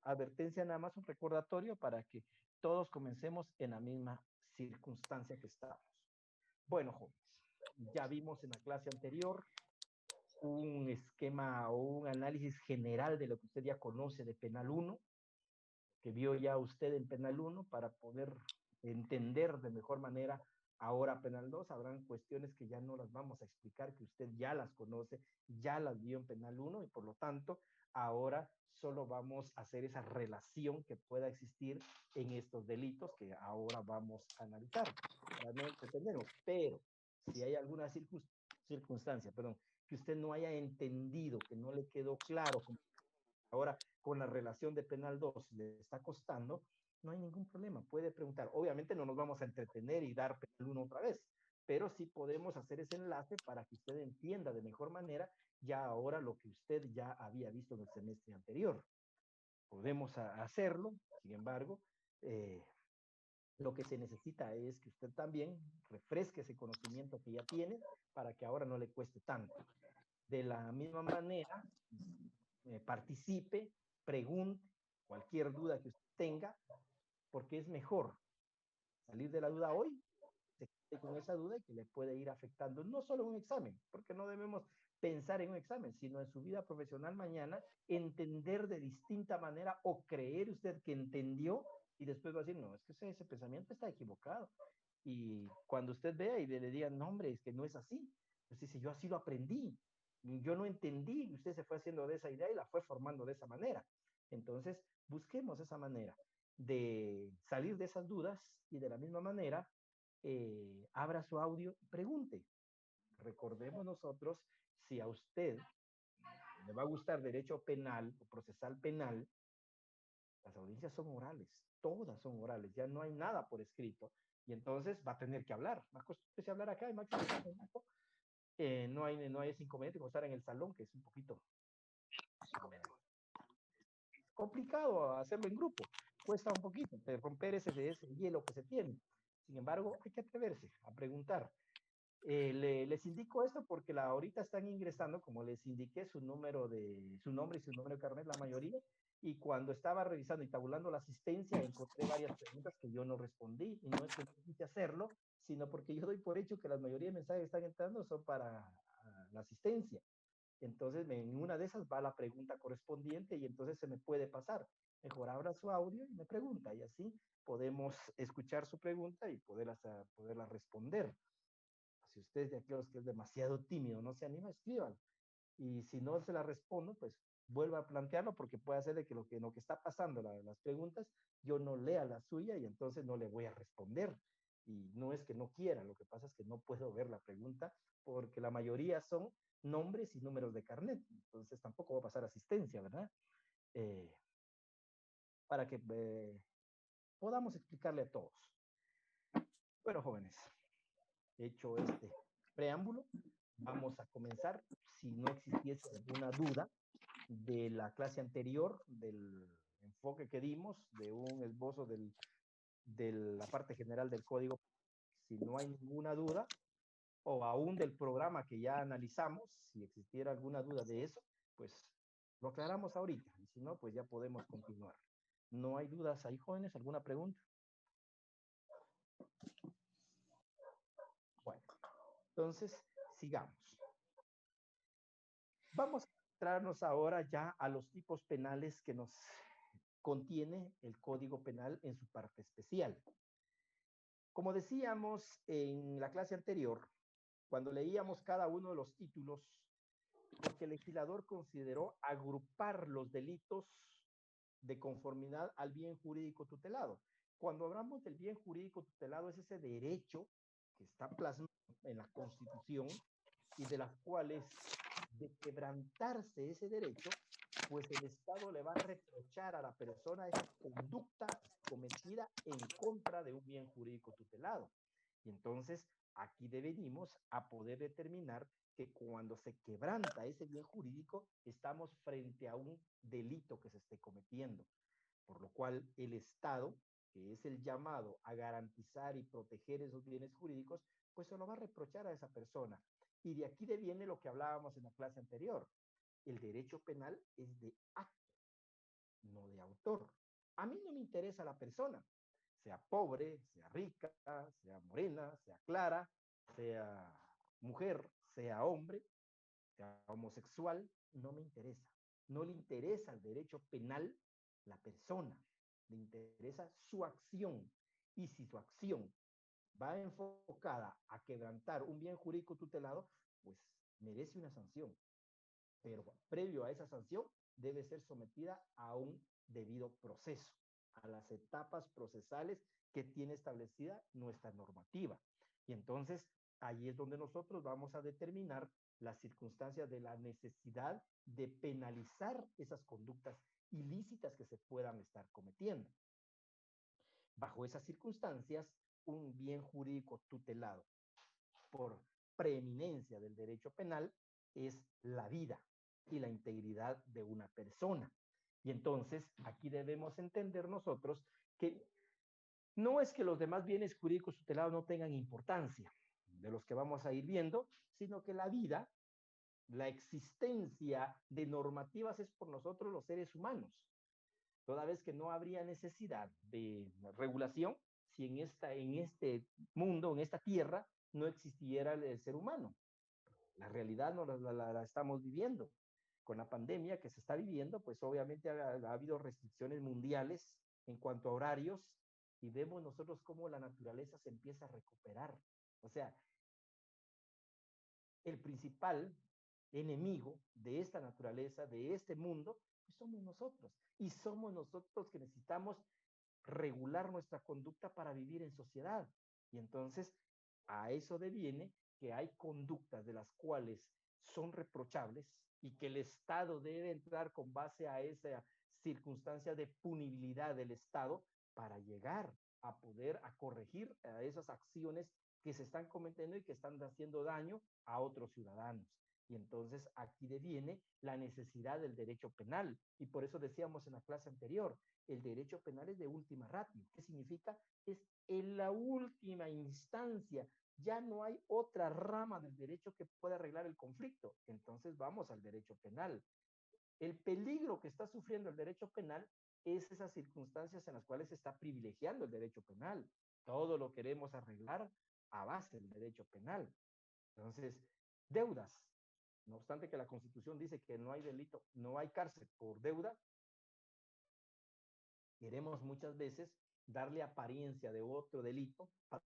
advertencia nada más, un recordatorio para que todos comencemos en la misma circunstancia que estamos. Bueno, jóvenes, ya vimos en la clase anterior un esquema o un análisis general de lo que usted ya conoce de Penal 1, que vio ya usted en Penal 1 para poder entender de mejor manera ahora Penal 2. Habrán cuestiones que ya no las vamos a explicar, que usted ya las conoce, ya las vio en Penal 1 y por lo tanto ahora solo vamos a hacer esa relación que pueda existir en estos delitos que ahora vamos a analizar para no entretenernos. Pero si hay alguna circunstancia, perdón, que usted no haya entendido, que no le quedó claro, ahora con la relación de Penal 2 le está costando, no hay ningún problema, puede preguntar. Obviamente no nos vamos a entretener y dar Penal 1 otra vez, pero sí podemos hacer ese enlace para que usted entienda de mejor manera ya ahora lo que usted ya había visto en el semestre anterior. Podemos hacerlo, sin embargo, lo que se necesita es que usted también refresque ese conocimiento que ya tiene para que ahora no le cueste tanto. De la misma manera, participe, pregunte cualquier duda que usted tenga, porque es mejor salir de la duda hoy, se quede con esa duda y que le puede ir afectando no solo un examen, porque no debemos pensar en un examen, sino en su vida profesional mañana, entender de distinta manera o creer usted que entendió y después va a decir, no, es que ese pensamiento está equivocado. Y cuando usted vea y le diga, no, hombre, es que no es así, pues dice, yo así lo aprendí, yo no entendí, usted se fue haciendo de esa idea y la fue formando de esa manera. Entonces, busquemos esa manera de salir de esas dudas y de la misma manera, abra su audio y pregunte. Recordemos nosotros, si a usted le va a gustar derecho penal o procesal penal, las audiencias son orales, todas son orales, ya no hay nada por escrito, y entonces va a tener que hablar. Acostúmbrese a hablar acá, y máximo no hay ese inconveniente con estar en el salón, que es un poquito complicado hacerlo en grupo, cuesta un poquito de romper ese hielo que se tiene. Sin embargo, hay que atreverse a preguntar. Les indico esto porque ahorita están ingresando, como les indiqué, su nombre y su número de carnet, la mayoría, y cuando estaba revisando y tabulando la asistencia, encontré varias preguntas que yo no respondí, y no es que no quise hacerlo, sino porque yo doy por hecho que la mayoría de mensajes que están entrando son para la asistencia. Entonces, en una de esas va la pregunta correspondiente y entonces se me puede pasar. Mejor abra su audio y me pregunta, y así podemos escuchar su pregunta y poderla responder. Si usted es de aquellos que es demasiado tímido, no se anima, escriban. Y si no se la respondo, pues vuelva a plantearlo porque puede ser de que lo que está pasando, las preguntas, yo no lea la suya y entonces no le voy a responder. Y no es que no quiera, lo que pasa es que no puedo ver la pregunta porque la mayoría son nombres y números de carnet. Entonces tampoco va a pasar asistencia, ¿verdad? Eh, para que podamos explicarle a todos. Bueno, jóvenes, hecho este preámbulo, vamos a comenzar. Si no existiese alguna duda de la clase anterior, del enfoque que dimos, de un esbozo de la parte general del código, si no hay ninguna duda, o aún del programa que ya analizamos, si existiera alguna duda de eso, pues lo aclaramos ahorita, y si no, pues ya podemos continuar. ¿No hay dudas ahí, jóvenes? ¿Alguna pregunta? Bueno, entonces sigamos. Vamos a centrarnos ahora ya a los tipos penales que nos contiene el Código Penal en su parte especial. Como decíamos en la clase anterior, cuando leíamos cada uno de los títulos, porque el legislador consideró agrupar los delitos de conformidad al bien jurídico tutelado. Cuando hablamos del bien jurídico tutelado, es ese derecho que está plasmado en la Constitución y de las cuales, de quebrantarse ese derecho, pues el Estado le va a reprochar a la persona esa conducta cometida en contra de un bien jurídico tutelado. Y entonces aquí venimos a poder determinar que cuando se quebranta ese bien jurídico, estamos frente a un delito que se esté cometiendo, por lo cual el Estado, que es el llamado a garantizar y proteger esos bienes jurídicos, pues se lo va a reprochar a esa persona. Y de aquí viene lo que hablábamos en la clase anterior. El derecho penal es de acto, no de autor. actor. A mí no me interesa la persona, sea pobre, sea rica, sea morena, sea clara, sea mujer, sea hombre, sea homosexual, no me interesa. No le interesa el derecho penal la persona, le interesa su acción. Y si su acción va enfocada a quebrantar un bien jurídico tutelado, pues merece una sanción. Pero previo a esa sanción debe ser sometida a un debido proceso, a las etapas procesales que tiene establecida nuestra normativa. Y entonces ahí es donde nosotros vamos a determinar las circunstancias de la necesidad de penalizar esas conductas ilícitas que se puedan estar cometiendo. Bajo esas circunstancias, un bien jurídico tutelado por preeminencia del derecho penal es la vida y la integridad de una persona. Y entonces aquí debemos entender nosotros que no es que los demás bienes jurídicos tutelados no tengan importancia, de los que vamos a ir viendo, sino que la vida, la existencia de normativas es por nosotros los seres humanos, toda vez que no habría necesidad de regulación si en este mundo, en esta tierra, no existiera el ser humano. La realidad no la estamos viviendo. Con la pandemia que se está viviendo, pues obviamente ha habido restricciones mundiales en cuanto a horarios y vemos nosotros cómo la naturaleza se empieza a recuperar. O sea, el principal enemigo de esta naturaleza, de este mundo, pues somos nosotros. Y somos nosotros que necesitamos regular nuestra conducta para vivir en sociedad. Y entonces a eso deviene que hay conductas de las cuales son reprochables y que el Estado debe entrar con base a esa circunstancia de punibilidad del Estado para llegar a poder a corregir a esas acciones que se están cometiendo y que están haciendo daño a otros ciudadanos. Y entonces aquí deviene la necesidad del derecho penal. Y por eso decíamos en la clase anterior, el derecho penal es de última ratio. ¿Qué significa? Es en la última instancia. Ya no hay otra rama del derecho que pueda arreglar el conflicto. Entonces vamos al derecho penal. El peligro que está sufriendo el derecho penal es esas circunstancias en las cuales se está privilegiando el derecho penal. Todo lo queremos arreglar a base del derecho penal. Entonces, deudas. No obstante que la Constitución dice que no hay delito, no hay cárcel por deuda, queremos muchas veces darle apariencia de otro delito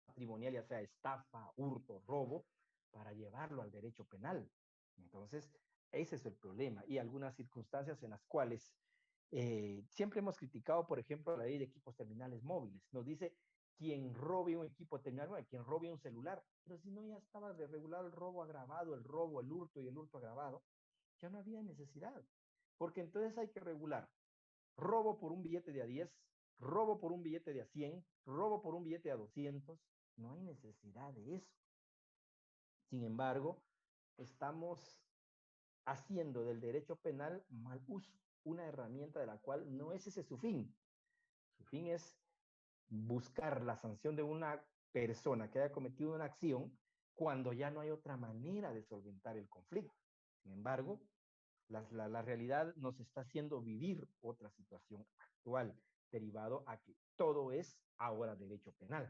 patrimonial, ya sea estafa, hurto, robo, para llevarlo al derecho penal. Entonces, ese es el problema y algunas circunstancias en las cuales siempre hemos criticado, por ejemplo, la ley de equipos terminales móviles. Nos dice quien robe un equipo terminal móvil, quien robe un celular, pero si no ya estaba de regular el robo agravado, el robo, el hurto y el hurto agravado, ya no había necesidad, porque entonces hay que regular robo por un billete de a 10, robo por un billete de a 100, robo por un billete de a 200. No hay necesidad de eso. Sin embargo, estamos haciendo del derecho penal mal uso, una herramienta de la cual no es ese su fin. Su fin es buscar la sanción de una persona que haya cometido una acción cuando ya no hay otra manera de solventar el conflicto. Sin embargo, la realidad nos está haciendo vivir otra situación actual, derivado a que todo es ahora derecho penal.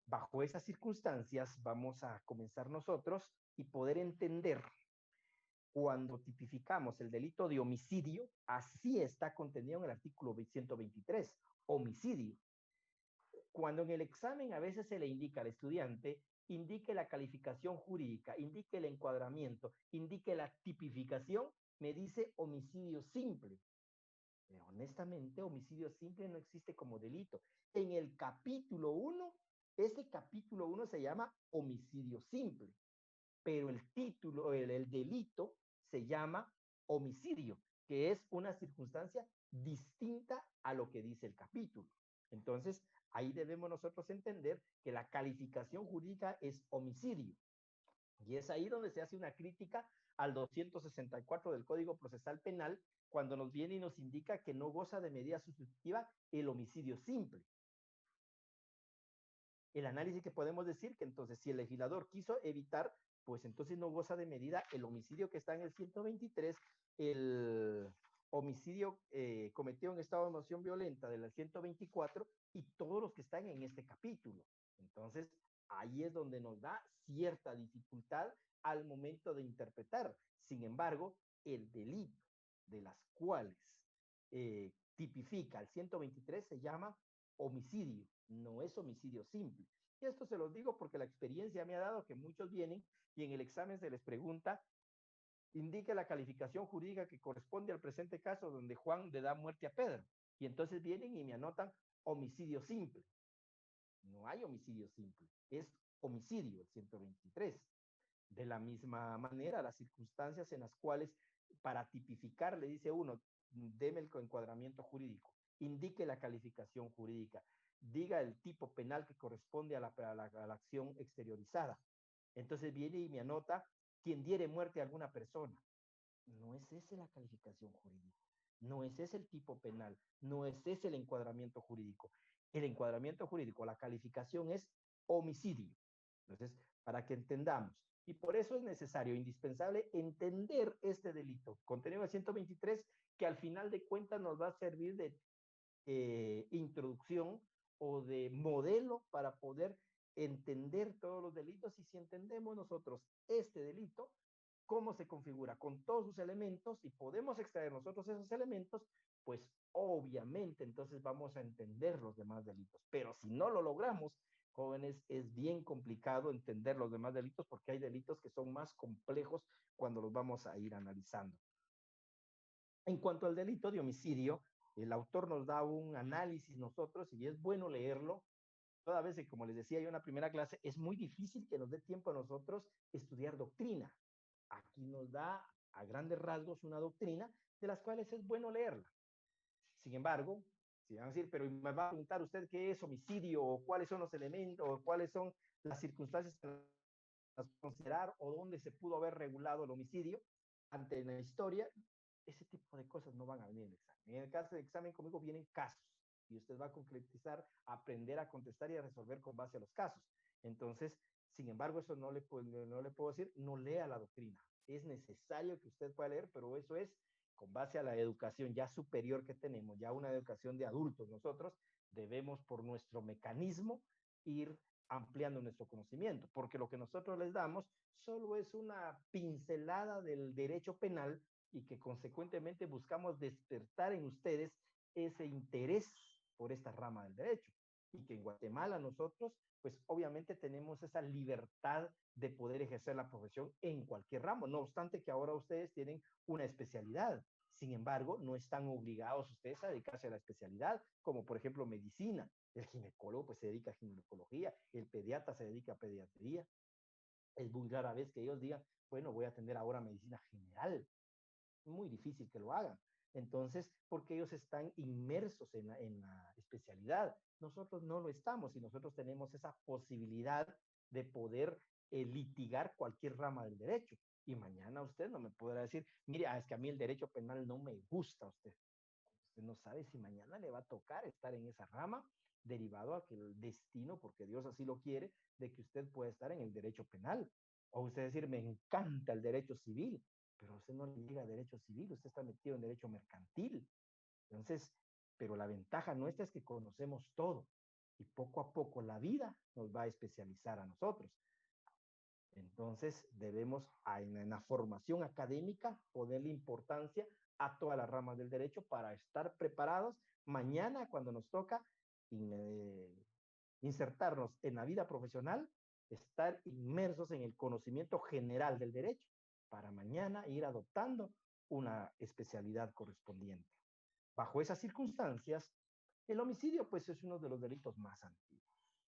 Bajo esas circunstancias vamos a comenzar nosotros y poder entender cuando tipificamos el delito de homicidio, así está contenido en el artículo 123, homicidio. Cuando en el examen a veces se le indica al estudiante, indique la calificación jurídica, indique el encuadramiento, indique la tipificación, me dice homicidio simple. Pero honestamente, homicidio simple no existe como delito. En el capítulo 1, ese capítulo 1 se llama homicidio simple, pero el título, el delito se llama homicidio, que es una circunstancia distinta a lo que dice el capítulo. Entonces, ahí debemos nosotros entender que la calificación jurídica es homicidio. Y es ahí donde se hace una crítica al 264 del Código Procesal Penal, cuando nos viene y nos indica que no goza de medida sustitutiva el homicidio simple. El análisis que podemos decir que entonces si el legislador quiso evitar, pues entonces no goza de medida el homicidio que está en el 123, homicidio cometido en estado de emoción violenta de la 124 y todos los que están en este capítulo. Entonces, ahí es donde nos da cierta dificultad al momento de interpretar. Sin embargo, el delito de las cuales tipifica el 123 se llama homicidio, no es homicidio simple. Y esto se los digo porque la experiencia me ha dado que muchos vienen y en el examen se les pregunta, indique la calificación jurídica que corresponde al presente caso donde Juan le da muerte a Pedro. Y entonces vienen y me anotan homicidio simple. No hay homicidio simple, es homicidio el 123. De la misma manera, las circunstancias en las cuales para tipificar le dice uno, deme el encuadramiento jurídico, indique la calificación jurídica, diga el tipo penal que corresponde a la acción exteriorizada. Entonces viene y me anota quien diere muerte a alguna persona. No es esa la calificación jurídica, no es ese el tipo penal, no es ese el encuadramiento jurídico. El encuadramiento jurídico, la calificación es homicidio. Entonces, para que entendamos, y por eso es necesario, indispensable, entender este delito contenido en el 123, que al final de cuentas nos va a servir de introducción o de modelo para poder entender todos los delitos. Y si entendemos nosotros este delito, cómo se configura con todos sus elementos y podemos extraer nosotros esos elementos, pues obviamente entonces vamos a entender los demás delitos. Pero si no lo logramos, jóvenes, es bien complicado entender los demás delitos porque hay delitos que son más complejos cuando los vamos a ir analizando. En cuanto al delito de homicidio, el autor nos da un análisis nosotros y es bueno leerlo. Toda vez que, como les decía yo en la primera clase, es muy difícil que nos dé tiempo a nosotros estudiar doctrina. Aquí nos da a grandes rasgos una doctrina de las cuales es bueno leerla. Sin embargo, si van a decir, pero me va a preguntar usted qué es homicidio o cuáles son los elementos o cuáles son las circunstancias a considerar o dónde se pudo haber regulado el homicidio ante la historia, ese tipo de cosas no van a venir en el examen. En el caso de examen conmigo vienen casos y usted va a concretizar, aprender a contestar y a resolver con base a los casos. Entonces, sin embargo, eso no le puedo decir, no lea la doctrina. Es necesario que usted pueda leer, pero eso es con base a la educación ya superior que tenemos, ya una educación de adultos. Nosotros debemos por nuestro mecanismo ir ampliando nuestro conocimiento, porque lo que nosotros les damos solo es una pincelada del derecho penal y que consecuentemente buscamos despertar en ustedes ese interés por esta rama del derecho. Y que en Guatemala nosotros, pues obviamente tenemos esa libertad de poder ejercer la profesión en cualquier ramo, no obstante que ahora ustedes tienen una especialidad. Sin embargo, no están obligados ustedes a dedicarse a la especialidad, como por ejemplo medicina. El ginecólogo pues se dedica a ginecología, el pediatra se dedica a pediatría. Es muy rara vez que ellos digan, bueno, voy a atender ahora medicina general. Muy difícil que lo hagan. Entonces, porque ellos están inmersos en la especialidad. Nosotros no lo estamos y nosotros tenemos esa posibilidad de poder litigar cualquier rama del derecho. Y mañana usted no me podrá decir, mire, es que a mí el derecho penal no me gusta a usted. Usted no sabe si mañana le va a tocar estar en esa rama, derivado a que el destino, porque Dios así lo quiere, de que usted pueda estar en el derecho penal. O usted decir, me encanta el derecho civil, pero usted no le llega a derecho civil, usted está metido en derecho mercantil. Entonces, pero la ventaja nuestra es que conocemos todo y poco a poco la vida nos va a especializar a nosotros. Entonces, debemos en la formación académica ponerle importancia a todas las ramas del derecho para estar preparados mañana cuando nos toca insertarnos en la vida profesional, estar inmersos en el conocimiento general del derecho para mañana ir adoptando una especialidad correspondiente. Bajo esas circunstancias, el homicidio pues es uno de los delitos más antiguos.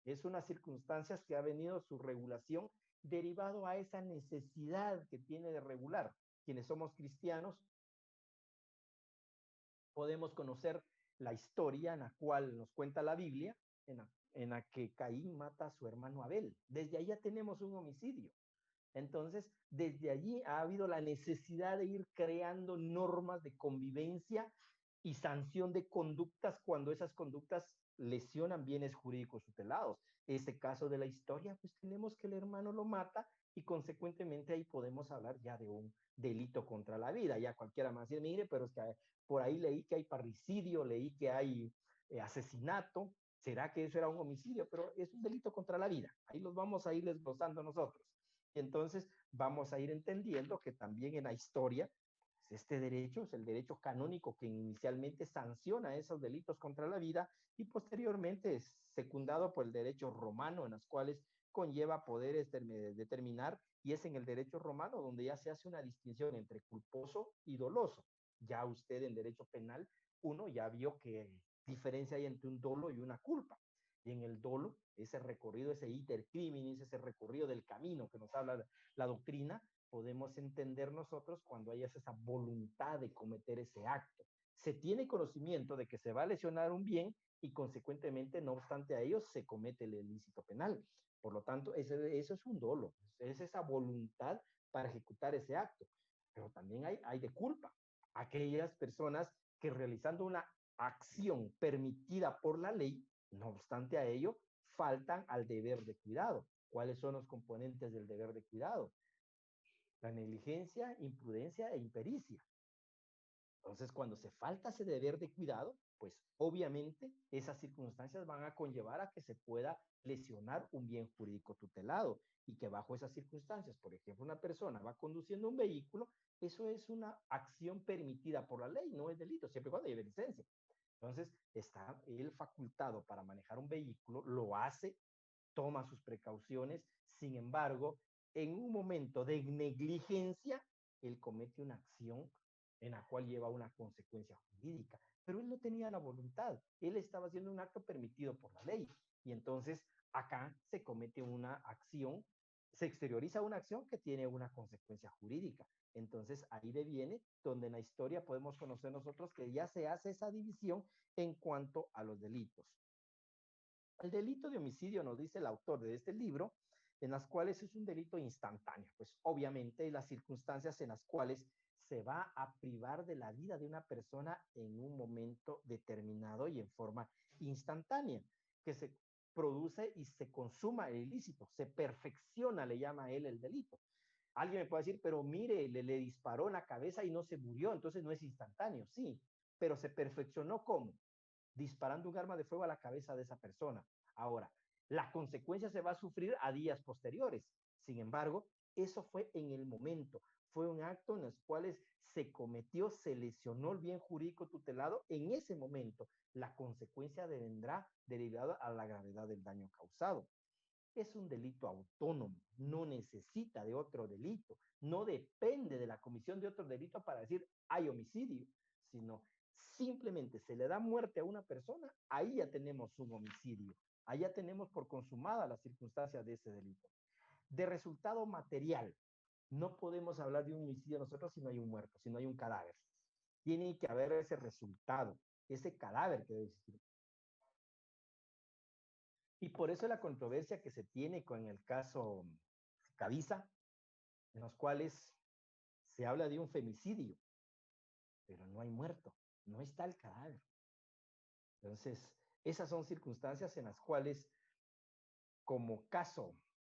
Es una circunstancia que ha venido su regulación derivado a esa necesidad que tiene de regular. Quienes somos cristianos podemos conocer la historia en la cual nos cuenta la Biblia, en la que Caín mata a su hermano Abel. Desde ahí ya tenemos un homicidio. Entonces, desde allí ha habido la necesidad de ir creando normas de convivencia y sanción de conductas cuando esas conductas lesionan bienes jurídicos tutelados. Este caso de la historia, pues tenemos que el hermano lo mata y consecuentemente ahí podemos hablar ya de un delito contra la vida. Ya cualquiera más dice, mire, pero es que por ahí leí que hay parricidio, leí que hay asesinato, ¿será que eso era un homicidio? Pero es un delito contra la vida. Ahí los vamos a ir desglosando nosotros. Y entonces vamos a ir entendiendo que también en la historia, pues este derecho es el derecho canónico que inicialmente sanciona esos delitos contra la vida y posteriormente es secundado por el derecho romano, en los cuales conlleva poder determinar, y es en el derecho romano donde ya se hace una distinción entre culposo y doloso. Ya usted en derecho penal, uno ya vio que diferencia hay entre un dolo y una culpa. Y en el dolo, ese recorrido, ese iter criminis, ese recorrido del camino que nos habla la doctrina, podemos entender nosotros cuando hay esa voluntad de cometer ese acto. Se tiene conocimiento de que se va a lesionar un bien y consecuentemente, no obstante a ello, se comete el ilícito penal. Por lo tanto, eso es un dolo, es esa voluntad para ejecutar ese acto. Pero también hay de culpa. Aquellas personas que realizando una acción permitida por la ley, no obstante a ello, faltan al deber de cuidado. ¿Cuáles son los componentes del deber de cuidado? La negligencia, imprudencia e impericia. Entonces, cuando se falta ese deber de cuidado, pues obviamente esas circunstancias van a conllevar a que se pueda lesionar un bien jurídico tutelado y que bajo esas circunstancias, por ejemplo, una persona va conduciendo un vehículo, eso es una acción permitida por la ley, no es delito, siempre y cuando lleve licencia. Entonces, está él facultado para manejar un vehículo, lo hace, toma sus precauciones, sin embargo, en un momento de negligencia, él comete una acción en la cual lleva una consecuencia jurídica, pero él no tenía la voluntad, él estaba haciendo un acto permitido por la ley, y entonces acá se comete una acción, se exterioriza una acción que tiene una consecuencia jurídica. Entonces ahí deviene donde en la historia podemos conocer nosotros que ya se hace esa división en cuanto a los delitos. El delito de homicidio, nos dice el autor de este libro, en las cuales es un delito instantáneo, pues obviamente las circunstancias en las cuales se va a privar de la vida de una persona en un momento determinado y en forma instantánea, que se produce y se consuma el ilícito, se perfecciona, le llama él el delito. Alguien me puede decir, pero mire, le disparó en la cabeza y no se murió, entonces no es instantáneo, sí, pero se perfeccionó ¿cómo? Disparando un arma de fuego a la cabeza de esa persona. Ahora, la consecuencia se va a sufrir a días posteriores. Sin embargo, eso fue en el momento. Fue un acto en los cuales se cometió, se lesionó el bien jurídico tutelado en ese momento. La consecuencia vendrá derivada a la gravedad del daño causado. Es un delito autónomo, no necesita de otro delito, no depende de la comisión de otro delito para decir hay homicidio, sino simplemente se le da muerte a una persona, ahí ya tenemos un homicidio, ahí ya tenemos por consumada las circunstancias de ese delito. De resultado material, no podemos hablar de un homicidio nosotros si no hay un muerto, si no hay un cadáver. Tiene que haber ese resultado, ese cadáver que debe existir. Y por eso la controversia que se tiene con el caso Cavisa, en los cuales se habla de un femicidio, pero no hay muerto, no está el cadáver. Entonces, esas son circunstancias en las cuales, como caso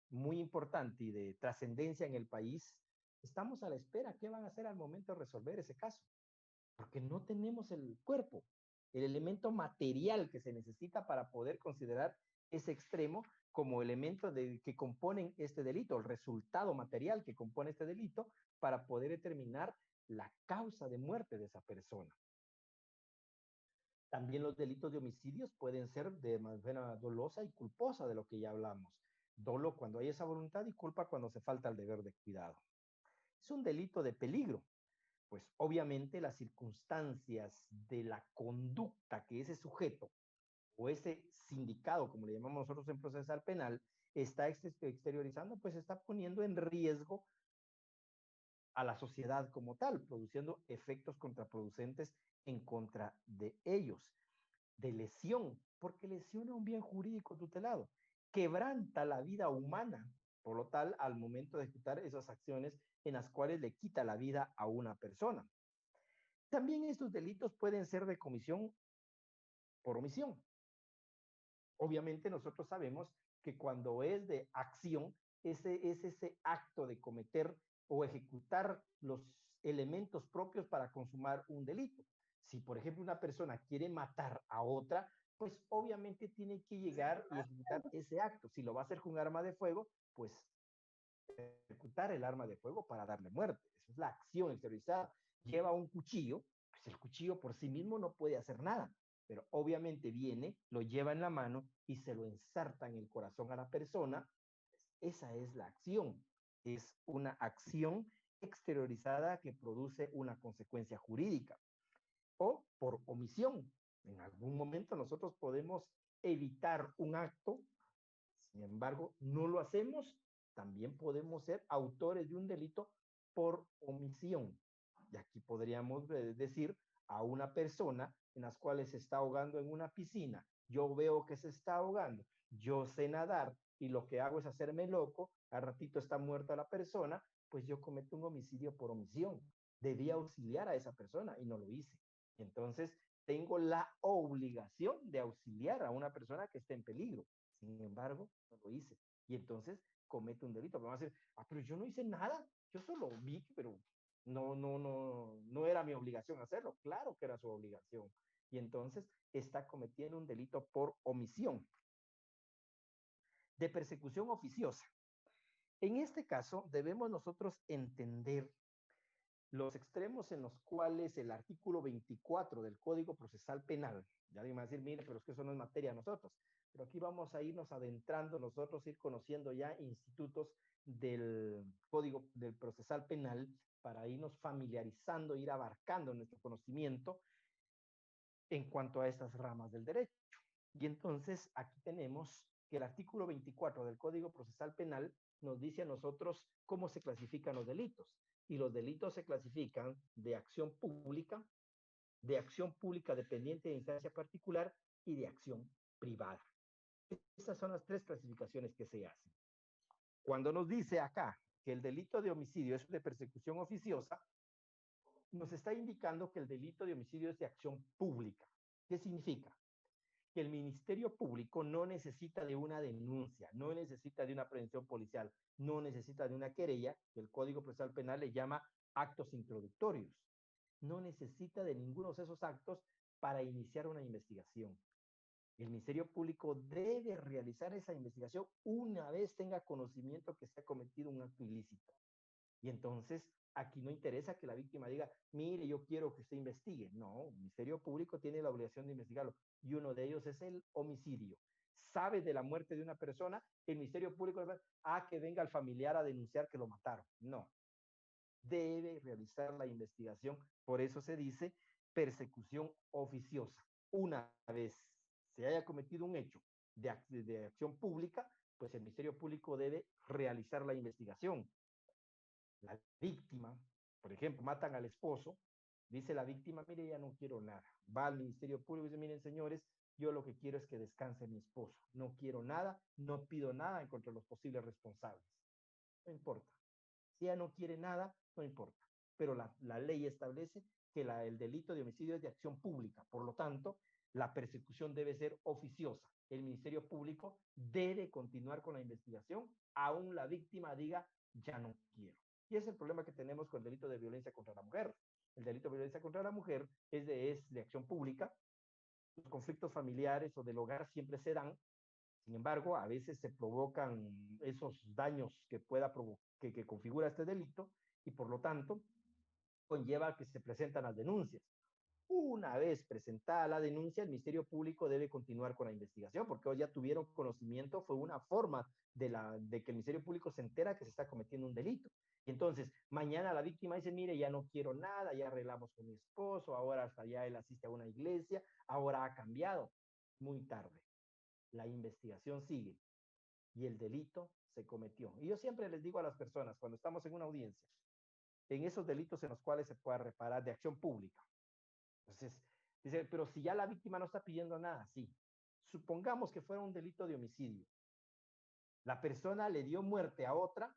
muy importante y de trascendencia en el país, estamos a la espera. ¿Qué van a hacer al momento de resolver ese caso? Porque no tenemos el cuerpo, el elemento material que se necesita para poder considerar ese extremo como elemento que componen este delito, el resultado material que compone este delito, para poder determinar la causa de muerte de esa persona. También los delitos de homicidios pueden ser de manera dolosa y culposa, de lo que ya hablamos. Dolo cuando hay esa voluntad y culpa cuando se falta el deber de cuidado. Es un delito de peligro, pues obviamente las circunstancias de la conducta que ese sujeto o ese sindicado, como le llamamos nosotros en procesal penal, está exteriorizando, pues está poniendo en riesgo a la sociedad como tal, produciendo efectos contraproducentes en contra de ellos, de lesión, porque lesiona un bien jurídico tutelado, quebranta la vida humana, por lo tal, al momento de ejecutar esas acciones en las cuales le quita la vida a una persona. También estos delitos pueden ser de comisión por omisión. Obviamente nosotros sabemos que cuando es de acción, es ese acto de cometer o ejecutar los elementos propios para consumar un delito. Si, por ejemplo, una persona quiere matar a otra, pues obviamente tiene que llegar y ejecutar ese acto. Si lo va a hacer con un arma de fuego, pues ejecutar el arma de fuego para darle muerte. Esa es la acción exteriorizada. Lleva un cuchillo, pues el cuchillo por sí mismo no puede hacer nada, pero obviamente viene, lo lleva en la mano y se lo ensarta en el corazón a la persona. Esa es la acción. Es una acción exteriorizada que produce una consecuencia jurídica o por omisión. En algún momento nosotros podemos evitar un acto, sin embargo, no lo hacemos. También podemos ser autores de un delito por omisión. Y aquí podríamos decir a una persona en las cuales se está ahogando en una piscina. Yo veo que se está ahogando, yo sé nadar y lo que hago es hacerme loco, al ratito está muerta la persona, pues yo cometo un homicidio por omisión. Debía auxiliar a esa persona y no lo hice. Entonces, tengo la obligación de auxiliar a una persona que esté en peligro. Sin embargo, no lo hice. Y entonces comete un delito. Pero van a decir, pero yo no hice nada. Yo solo vi, pero no era mi obligación hacerlo. Claro que era su obligación. Y entonces está cometiendo un delito por omisión. De persecución oficiosa. En este caso, debemos nosotros entender los extremos en los cuales el artículo 24 del Código Procesal Penal, ya alguien va a decir, mire, pero es que eso no es materia de nosotros, pero aquí vamos a irnos adentrando nosotros, ir conociendo ya institutos del Código del Procesal Penal para irnos familiarizando, ir abarcando nuestro conocimiento en cuanto a estas ramas del derecho. Y entonces aquí tenemos que el artículo 24 del Código Procesal Penal nos dice a nosotros cómo se clasifican los delitos. Y los delitos se clasifican de acción pública dependiente de instancia particular y de acción privada. Esas son las tres clasificaciones que se hacen. Cuando nos dice acá que el delito de homicidio es de persecución oficiosa, nos está indicando que el delito de homicidio es de acción pública. ¿Qué significa? Que el Ministerio Público no necesita de una denuncia, no necesita de una prevención policial, no necesita de una querella, que el Código Procesal Penal le llama actos introductorios. No necesita de ninguno de esos actos para iniciar una investigación. El Ministerio Público debe realizar esa investigación una vez tenga conocimiento que se ha cometido un acto ilícito. Y entonces aquí no interesa que la víctima diga, mire, yo quiero que usted investigue. No, el Ministerio Público tiene la obligación de investigarlo. Y uno de ellos es el homicidio. Sabe de la muerte de una persona, el Ministerio Público va que venga el familiar a denunciar que lo mataron. No, debe realizar la investigación. Por eso se dice persecución oficiosa. Una vez se haya cometido un hecho de acción pública, pues el Ministerio Público debe realizar la investigación. La víctima, por ejemplo, matan al esposo, dice la víctima, mire, ya no quiero nada. Va al Ministerio Público y dice, miren, señores, yo lo que quiero es que descanse mi esposo. No quiero nada, no pido nada en contra de los posibles responsables. No importa. Si ella no quiere nada, no importa. Pero la ley establece que el delito de homicidio es de acción pública. Por lo tanto, la persecución debe ser oficiosa. El Ministerio Público debe continuar con la investigación, aún la víctima diga, ya no quiero. Y ese es el problema que tenemos con el delito de violencia contra la mujer. El delito de violencia contra la mujer es de acción pública. Los conflictos familiares o del hogar siempre se dan. Sin embargo, a veces se provocan esos daños que que configura este delito y por lo tanto conlleva que se presentan las denuncias. Una vez presentada la denuncia, el Ministerio Público debe continuar con la investigación, porque hoy ya tuvieron conocimiento, fue una forma de que el Ministerio Público se entera que se está cometiendo un delito. Y entonces, mañana la víctima dice, mire, ya no quiero nada, ya arreglamos con mi esposo, ahora hasta ya él asiste a una iglesia, ahora ha cambiado. Muy tarde. La investigación sigue y el delito se cometió. Y yo siempre les digo a las personas, cuando estamos en una audiencia, en esos delitos en los cuales se pueda reparar de acción pública, entonces, dice, pero si ya la víctima no está pidiendo nada, sí. Supongamos que fuera un delito de homicidio. La persona le dio muerte a otra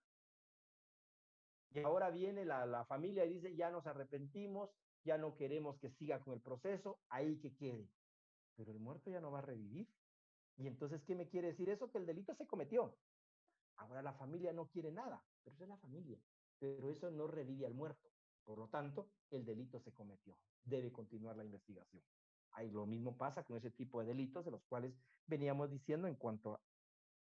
y ahora viene la familia y dice, ya nos arrepentimos, ya no queremos que siga con el proceso, ahí que quede. Pero el muerto ya no va a revivir. Y entonces, ¿qué me quiere decir eso? Que el delito se cometió. Ahora la familia no quiere nada, pero eso es la familia. Pero eso no revive al muerto. Por lo tanto, el delito se cometió. Debe continuar la investigación. Ahí lo mismo pasa con ese tipo de delitos de los cuales veníamos diciendo en cuanto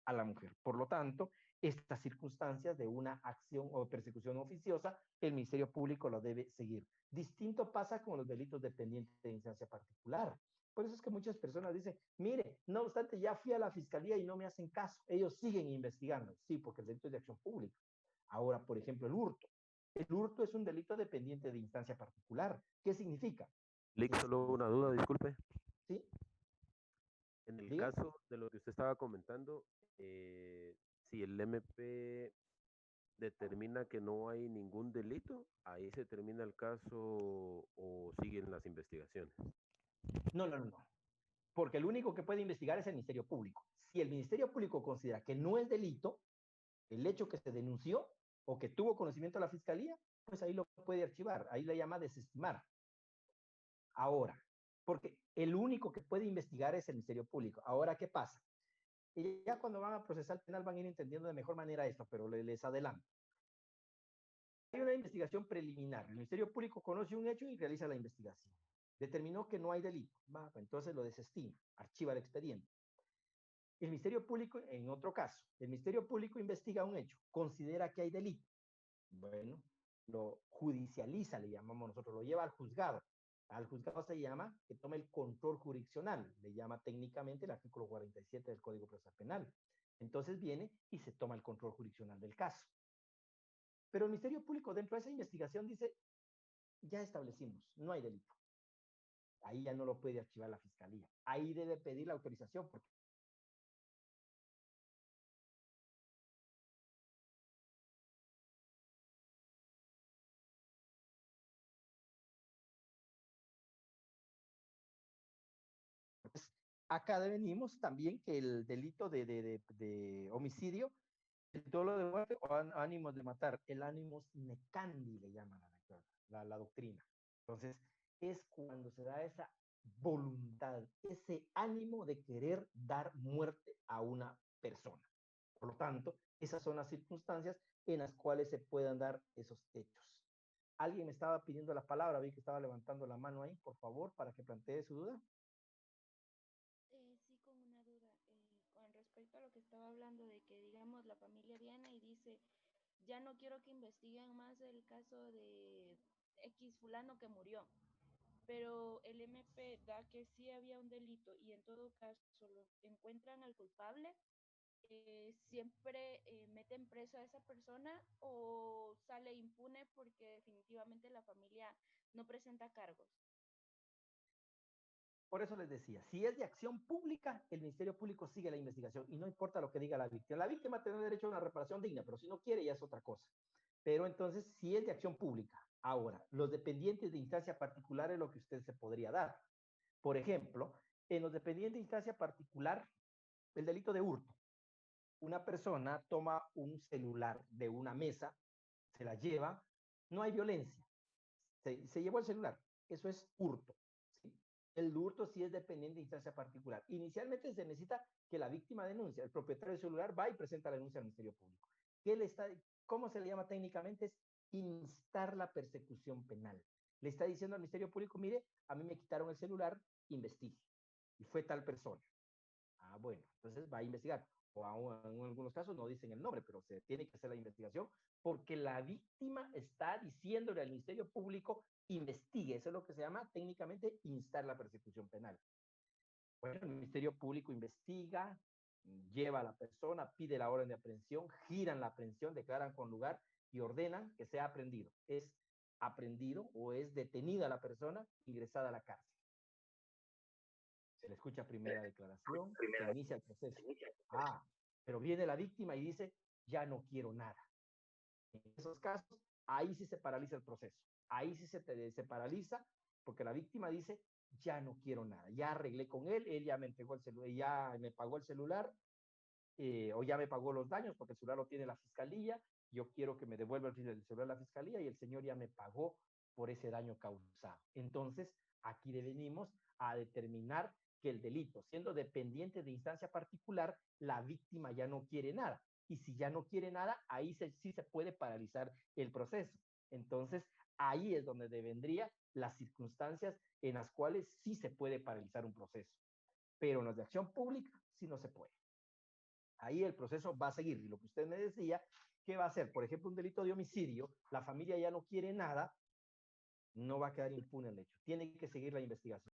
a la mujer. Por lo tanto, estas circunstancias de una acción o persecución oficiosa, el Ministerio Público lo debe seguir. Distinto pasa con los delitos dependientes de instancia particular. Por eso es que muchas personas dicen, mire, no obstante, ya fui a la fiscalía y no me hacen caso. Ellos siguen investigando. Sí, porque el delito es de acción pública. Ahora, por ejemplo, el hurto. El hurto es un delito dependiente de instancia particular. ¿Qué significa? Lick, Que solo si, una duda, disculpe. ¿sí? En el Diga. caso de lo que usted estaba comentando, eh, si el MP determina que no hay ningún delito, ahí se termina el caso o siguen las investigaciones. No, no, no, no. Porque el único que puede investigar es el Ministerio Público. Si el Ministerio Público considera que no es delito el hecho que se denunció o que tuvo conocimiento de la Fiscalía, pues ahí lo puede archivar, ahí le llama desestimar. Ahora, porque el único que puede investigar es el Ministerio Público. Ahora, ¿qué pasa? Y ya cuando van a procesar penal van a ir entendiendo de mejor manera esto, pero les adelanto. Hay una investigación preliminar. El Ministerio Público conoce un hecho y realiza la investigación. Determinó que no hay delito. Va, entonces lo desestima, archiva el expediente. El Ministerio Público, en otro caso, el Ministerio Público investiga un hecho, considera que hay delito. Bueno, lo judicializa, le llamamos nosotros, lo lleva al juzgado. Al juzgado se llama que toma el control jurisdiccional, le llama técnicamente el artículo 47 del Código Procesal Penal. Entonces viene y se toma el control jurisdiccional del caso. Pero el Ministerio Público dentro de esa investigación dice, ya establecimos, no hay delito. Ahí ya no lo puede archivar la Fiscalía. Ahí debe pedir la autorización porque acá venimos también que el delito de homicidio, el dolo de muerte o ánimos de matar, el ánimos necandi le llaman la doctrina. Entonces, es cuando se da esa voluntad, ese ánimo de querer dar muerte a una persona. Por lo tanto, esas son las circunstancias en las cuales se puedan dar esos hechos. Alguien me estaba pidiendo la palabra, vi que estaba levantando la mano ahí, por favor, para que plantee su duda. Sí, con una duda. Con respecto a lo que estaba hablando de que, digamos, la familia viene y dice, ya no quiero que investiguen más el caso de X fulano que murió, pero el MP da que sí había un delito y en todo caso lo encuentran al culpable, siempre meten preso a esa persona o sale impune porque definitivamente la familia no presenta cargos. Por eso les decía, si es de acción pública, el Ministerio Público sigue la investigación y no importa lo que diga la víctima. La víctima tiene derecho a una reparación digna, pero si no quiere ya es otra cosa. Pero entonces, si es de acción pública. Ahora, los dependientes de instancia particular es lo que usted se podría dar. Por ejemplo, en los dependientes de instancia particular, el delito de hurto. Una persona toma un celular de una mesa, se la lleva, no hay violencia, se llevó el celular, eso es hurto. ¿Sí? El hurto sí es dependiente de instancia particular. Inicialmente se necesita que la víctima denuncie, el propietario del celular va y presenta la denuncia al Ministerio Público. ¿Qué le está, ¿Cómo se le llama técnicamente? Es instar la persecución penal. Le está diciendo al Ministerio Público, mire, a mí me quitaron el celular, investigue. Y fue tal persona. Ah, bueno, entonces va a investigar. O en algunos casos no dicen el nombre, pero se tiene que hacer la investigación porque la víctima está diciéndole al Ministerio Público investigue. Eso es lo que se llama técnicamente instar la persecución penal. Bueno, el Ministerio Público investiga, lleva a la persona, pide la orden de aprehensión, giran la aprehensión, declaran con lugar y ordenan que sea aprendido. Es aprendido o es detenida la persona, ingresada a la cárcel. Se le escucha primera declaración, se inicia el proceso. Ah, pero viene la víctima y dice, ya no quiero nada. En esos casos, ahí sí se paraliza el proceso. Ahí sí se paraliza porque la víctima dice, ya no quiero nada. Ya arreglé con él ya me entregó el celular, ya me pagó el celular, o ya me pagó los daños porque el celular lo tiene la fiscalía. Yo quiero que me devuelva el celular a la fiscalía y el señor ya me pagó por ese daño causado. Entonces, aquí venimos a determinar que el delito, siendo dependiente de instancia particular, la víctima ya no quiere nada. y si ya no quiere nada, ahí sí se puede paralizar el proceso. Entonces, ahí es donde vendría las circunstancias en las cuales sí se puede paralizar un proceso, pero en los de acción pública sí no se puede. Ahí el proceso va a seguir. Y lo que usted me decía, ¿qué va a hacer? Por ejemplo, un delito de homicidio, la familia ya no quiere nada, no va a quedar impune el hecho. Tiene que seguir la investigación.